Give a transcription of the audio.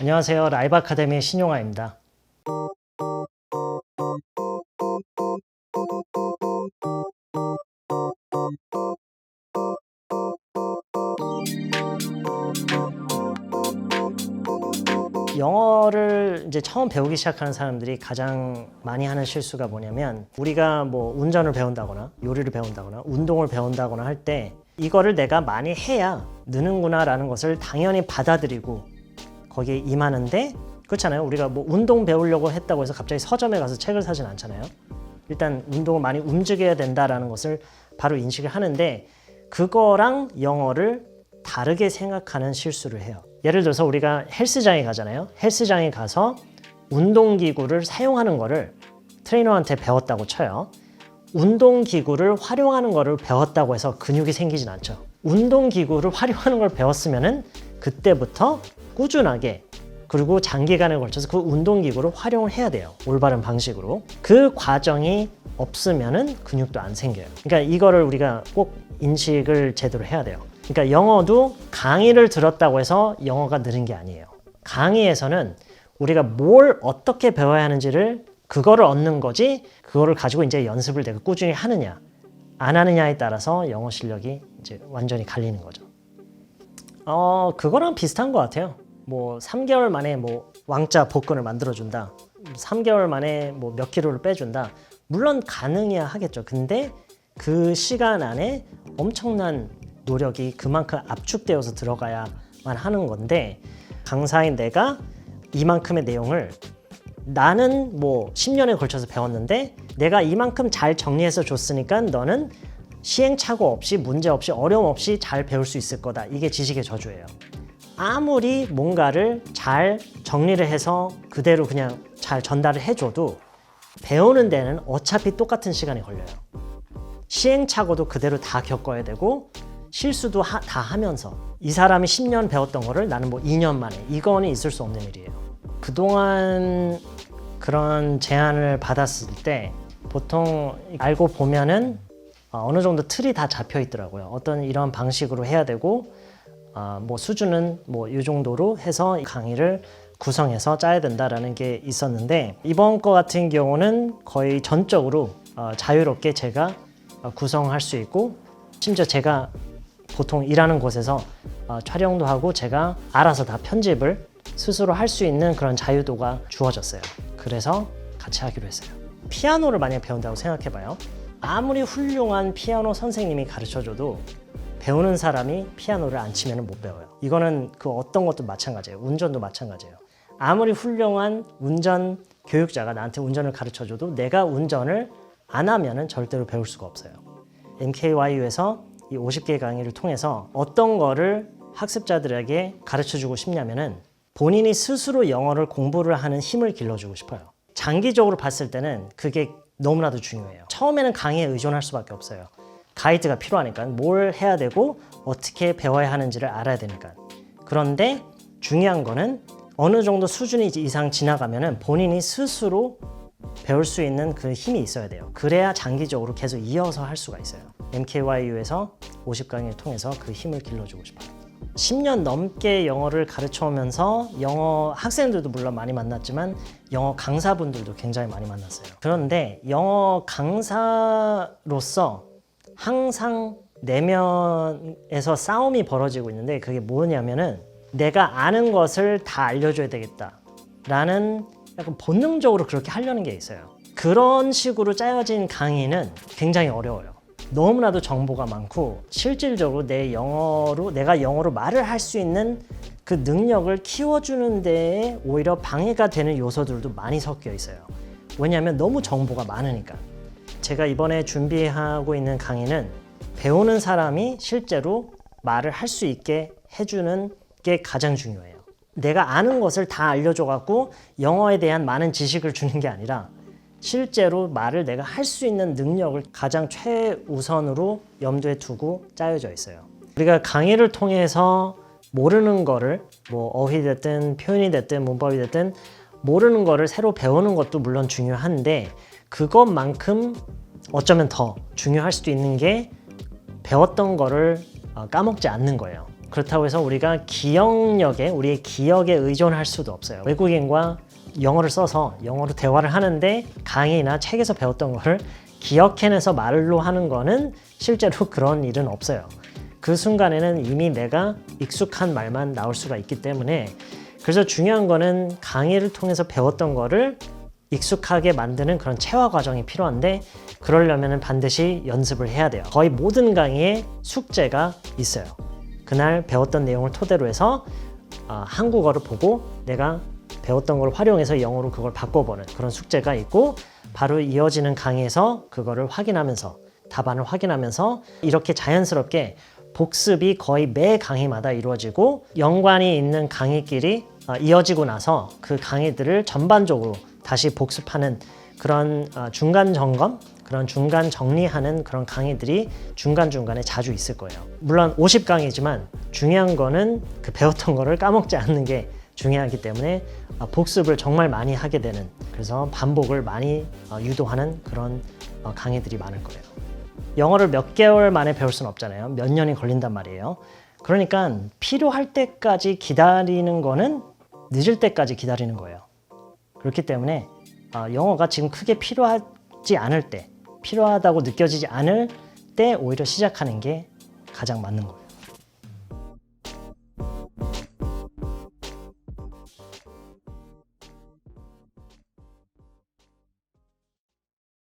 안녕하세요. 라이브 아카데미의 신용아입니다. 영어를 이제 처음 배우기 시작하는 사람들이 가장 많이 하는 실수가 뭐냐면, 우리가 뭐 운전을 배운다거나 요리를 배운다거나 운동을 배운다거나 할 때 이거를 내가 많이 해야 느는구나 라는 것을 당연히 받아들이고 거기에 임하는데, 그렇잖아요. 우리가 뭐 운동 배우려고 했다고 해서 갑자기 서점에 가서 책을 사진 않잖아요. 일단 운동을 많이 움직여야 된다라는 것을 바로 인식을 하는데, 그거랑 영어를 다르게 생각하는 실수를 해요. 예를 들어서 우리가 헬스장에 가잖아요. 헬스장에 가서 운동기구를 사용하는 거를 트레이너한테 배웠다고 쳐요. 운동기구를 활용하는 거를 배웠다고 해서 근육이 생기진 않죠. 운동기구를 활용하는 걸 배웠으면은 그때부터 꾸준하게, 그리고 장기간에 걸쳐서 그 운동기구를 활용을 해야 돼요. 올바른 방식으로. 그 과정이 없으면은 근육도 안 생겨요. 그러니까 이거를 우리가 꼭 인식을 제대로 해야 돼요. 그러니까 영어도 강의를 들었다고 해서 영어가 느는 게 아니에요. 강의에서는 우리가 뭘 어떻게 배워야 하는지를, 그거를 얻는 거지, 그거를 가지고 이제 연습을 내가 꾸준히 하느냐 안 하느냐에 따라서 영어 실력이 이제 완전히 갈리는 거죠. 그거랑 비슷한 것 같아요. 뭐 3개월 만에 뭐 왕자 복근을 만들어준다, 3개월 만에 뭐 몇 킬로를 빼준다, 물론 가능해야 하겠죠. 근데 그 시간 안에 엄청난 노력이 그만큼 압축되어서 들어가야만 하는 건데, 강사인 내가 이만큼의 내용을 나는 뭐 10년에 걸쳐서 배웠는데 내가 이만큼 잘 정리해서 줬으니까 너는 시행착오 없이, 문제 없이, 어려움 없이 잘 배울 수 있을 거다. 이게 지식의 저주예요. 아무리 뭔가를 잘 정리를 해서 그대로 그냥 잘 전달을 해줘도 배우는 데는 어차피 똑같은 시간이 걸려요. 시행착오도 그대로 다 겪어야 되고 실수도 다 하면서, 이 사람이 10년 배웠던 거를 나는 뭐 2년 만에, 이거는 있을 수 없는 일이에요. 그동안 그런 제안을 받았을 때 보통 알고 보면은 어느 정도 틀이 다 잡혀 있더라고요. 어떤 이런 방식으로 해야 되고, 뭐 수준은 뭐 이 정도로 해서 강의를 구성해서 짜야 된다라는 게 있었는데, 이번 거 같은 경우는 거의 전적으로 자유롭게 제가 구성할 수 있고, 심지어 제가 보통 일하는 곳에서 촬영도 하고 제가 알아서 다 편집을 스스로 할 수 있는 그런 자유도가 주어졌어요. 그래서 같이 하기로 했어요. 피아노를 만약 배운다고 생각해봐요. 아무리 훌륭한 피아노 선생님이 가르쳐줘도 배우는 사람이 피아노를 안 치면 못 배워요. 이거는 그 어떤 것도 마찬가지예요. 운전도 마찬가지예요. 아무리 훌륭한 운전 교육자가 나한테 운전을 가르쳐줘도 내가 운전을 안 하면은 절대로 배울 수가 없어요. MKYU에서 이 50개 강의를 통해서 어떤 거를 학습자들에게 가르쳐주고 싶냐면은, 본인이 스스로 영어를 공부를 하는 힘을 길러주고 싶어요. 장기적으로 봤을 때는 그게 너무나도 중요해요. 처음에는 강의에 의존할 수밖에 없어요. 가이드가 필요하니까, 뭘 해야 되고 어떻게 배워야 하는지를 알아야 되니까. 그런데 중요한 거는 어느 정도 수준이 이상 지나가면은 본인이 스스로 배울 수 있는 그 힘이 있어야 돼요. 그래야 장기적으로 계속 이어서 할 수가 있어요. MKYU에서 50강의를 통해서 그 힘을 길러주고 싶어요. 10년 넘게 영어를 가르쳐 오면서 영어 학생들도 물론 많이 만났지만 영어 강사분들도 굉장히 많이 만났어요. 그런데 영어 강사로서 항상 내면에서 싸움이 벌어지고 있는데, 그게 뭐냐면은 내가 아는 것을 다 알려줘야 되겠다라는, 약간 본능적으로 그렇게 하려는 게 있어요. 그런 식으로 짜여진 강의는 굉장히 어려워요. 너무나도 정보가 많고 실질적으로 내가 영어로 말을 할 수 있는 그 능력을 키워주는 데에 오히려 방해가 되는 요소들도 많이 섞여 있어요. 왜냐하면 너무 정보가 많으니까. 제가 이번에 준비하고 있는 강의는 배우는 사람이 실제로 말을 할 수 있게 해주는 게 가장 중요해요. 내가 아는 것을 다 알려줘갖고 영어에 대한 많은 지식을 주는 게 아니라, 실제로 말을 내가 할 수 있는 능력을 가장 최우선으로 염두에 두고 짜여져 있어요. 우리가 강의를 통해서 모르는 거를, 뭐 어휘 됐든 표현이 됐든 문법이 됐든 모르는 거를 새로 배우는 것도 물론 중요한데, 그것만큼 어쩌면 더 중요할 수도 있는 게 배웠던 거를 까먹지 않는 거예요. 그렇다고 해서 우리가 우리의 기억에 의존할 수도 없어요. 외국인과 영어를 써서 영어로 대화를 하는데 강의나 책에서 배웠던 거를 기억해내서 말로 하는 거는 실제로 그런 일은 없어요. 그 순간에는 이미 내가 익숙한 말만 나올 수가 있기 때문에, 그래서 중요한 거는 강의를 통해서 배웠던 거를 익숙하게 만드는 그런 체화 과정이 필요한데, 그러려면 반드시 연습을 해야 돼요. 거의 모든 강의에 숙제가 있어요. 그날 배웠던 내용을 토대로 해서 한국어를 보고 내가 배웠던 걸 활용해서 영어로 그걸 바꿔보는 그런 숙제가 있고, 바로 이어지는 강의에서 그거를 확인하면서 답안을 확인하면서 이렇게 자연스럽게 복습이 거의 매 강의마다 이루어지고, 연관이 있는 강의끼리 이어지고 나서 그 강의들을 전반적으로 다시 복습하는 그런 중간 점검, 그런 중간 정리하는 그런 강의들이 중간중간에 자주 있을 거예요. 물론 50강이지만 중요한 거는 그 배웠던 거를 까먹지 않는 게 중요하기 때문에 복습을 정말 많이 하게 되는, 그래서 반복을 많이 유도하는 그런 강의들이 많을 거예요. 영어를 몇 개월 만에 배울 수는 없잖아요. 몇 년이 걸린단 말이에요. 그러니까 필요할 때까지 기다리는 거는 늦을 때까지 기다리는 거예요. 그렇기 때문에 영어가 지금 크게 필요하지 않을 때, 필요하다고 느껴지지 않을 때 오히려 시작하는 게 가장 맞는 거예요.